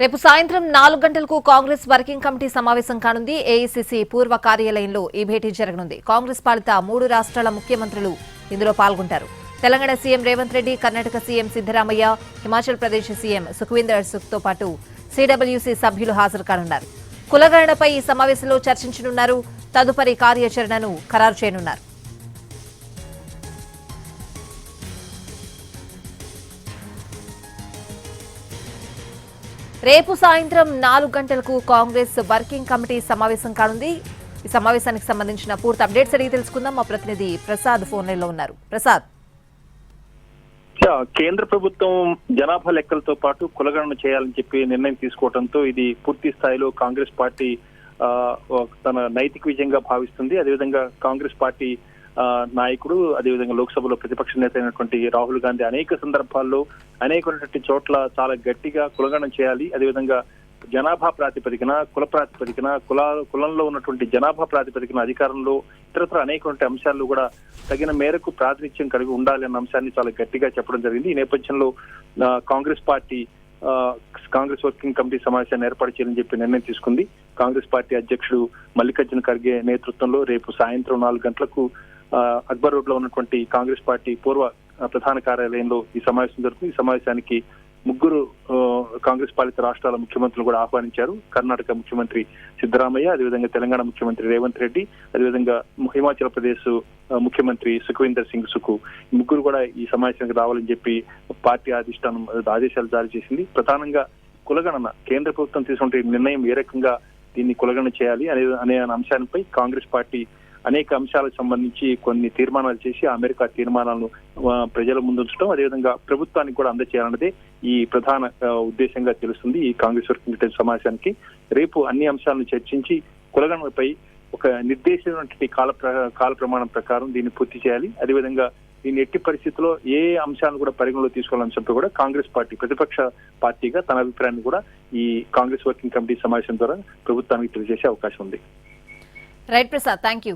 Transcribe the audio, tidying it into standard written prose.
రేపు సాయంత్రం 4 గంటలకు కాంగ్రెస్ వర్కింగ్ కమిటీ సమావేశం కానుంది. ఏఐసీసీ పూర్వ కార్యాలయంలో ఈ భేటీ జరగనుంది. కాంగ్రెస్ పాలిత 3 రాష్ట్రాల ముఖ్యమంత్రులు ఇందులో పాల్గొంటారు. Telangana CM Revanth Reddy, Karnataka CM Siddaramaiah, Himachal Pradesh CM Sukhvinder సుఖ్తో పాటు సీడబ్ల్యూసీ సభ్యులు హాజరు కానున్నారు. కులగణనపై ఈ సమావేశంలో చర్చించనున్నారు. తదుపరి కార్యాచరణను ఖరారు చేయనున్నారు. రేపు సాయంత్రం 4 గంటలకు కాంగ్రెస్ వర్కింగ్ కమిటీ సమావేశం కానుంది. ఈ సమావేశానికి సంబంధించిన పూర్తి అప్డేట్స్ అడిగి తెలుసుకుందాం. మా ప్రతినిధి ప్రసాద్ ఫోన్ లైన్ లో ఉన్నారు. ప్రసాద్, కేంద్ర ప్రభుత్వం జనాభా లెక్కలతో పాటు కులగణన చేయాలని చెప్పి నిర్ణయం తీసుకోవడంతో ఇది పూర్తి స్థాయిలో కాంగ్రెస్ పార్టీ తన నైతిక విజయంగా భావిస్తుంది. అదేవిధంగా కాంగ్రెస్ పార్టీ నాయకుడు, అదేవిధంగా లోక్సభలో ప్రతిపక్ష నేత అయినటువంటి రాహుల్ గాంధీ అనేక సందర్భాల్లో అనేకటువంటి చోట్ల చాలా గట్టిగా కులగణన చేయాలి, అదేవిధంగా జనాభా ప్రాతిపదికన, కుల ప్రాతిపదికన, కులంలో ఉన్నటువంటి జనాభా ప్రాతిపదికన అధికారంలో ఇతరత్ర అనేకటువంటి అంశాలు కూడా తగిన మేరకు ప్రాతినిధ్యం కలిగి ఉండాలి అన్న అంశాన్ని చాలా గట్టిగా చెప్పడం జరిగింది. ఈ నేపథ్యంలో Congress party Congress working committee సమావేశాన్ని ఏర్పాటు చేయాలని చెప్పి నిర్ణయం తీసుకుంది. కాంగ్రెస్ పార్టీ అధ్యక్షుడు మల్లికార్జున ఖర్గే నేతృత్వంలో రేపు సాయంత్రం 4 గంటలకు అక్బర్ రోడ్ లో ఉన్నటువంటి కాంగ్రెస్ పార్టీ పూర్వ ప్రధాన కార్యాలయంలో ఈ సమావేశం జరుగుతుంది. ఈ సమావేశానికి 3 కాంగ్రెస్ పాలిత రాష్ట్రాల ముఖ్యమంత్రులు కూడా ఆహ్వానించారు. కర్ణాటక ముఖ్యమంత్రి సిద్దరామయ్య, అదేవిధంగా తెలంగాణ ముఖ్యమంత్రి రేవంత్ రెడ్డి, అదేవిధంగా హిమాచల్ ప్రదేశ్ ముఖ్యమంత్రి సుఖ్వీందర్ సింగ్ సుఖు, 3 కూడా ఈ సమావేశానికి రావాలని చెప్పి పార్టీ అధిష్టానం ఆదేశాలు జారీ చేసింది. ప్రధానంగా కులగణన, కేంద్ర ప్రభుత్వం తీసుకుంటే నిర్ణయం ఏ రకంగా దీన్ని కులగణన చేయాలి అనే అంశాలపై కాంగ్రెస్ పార్టీ అనేక అంశాలకు సంబంధించి కొన్ని తీర్మానాలు చేసి అమెరికా తీర్మానాలను ప్రజల ముందుంచడం, అదేవిధంగా ప్రభుత్వానికి కూడా అందజేయాలన్నదే ఈ ప్రధాన ఉద్దేశంగా తెలుస్తుంది. ఈ కాంగ్రెస్ వర్కింగ్ కమిటీ సమావేశానికి రేపు అన్ని అంశాలను చర్చించి కులగణనపై ఒక నిర్దేశించినటువంటి కాల ప్రమాణం ప్రకారం దీన్ని పూర్తి చేయాలి. అదేవిధంగా దీన్ని ఎట్టి పరిస్థితుల్లో ఏ అంశాలను కూడా పరిగణలో తీసుకోవాలని అంశంపై కూడా కాంగ్రెస్ పార్టీ ప్రతిపక్ష పార్టీగా తన అభిప్రాయాన్ని కూడా ఈ కాంగ్రెస్ వర్కింగ్ కమిటీ సమావేశం ద్వారా ప్రభుత్వానికి తెలియజేసే అవకాశం ఉంది. Right Prasad, thank you.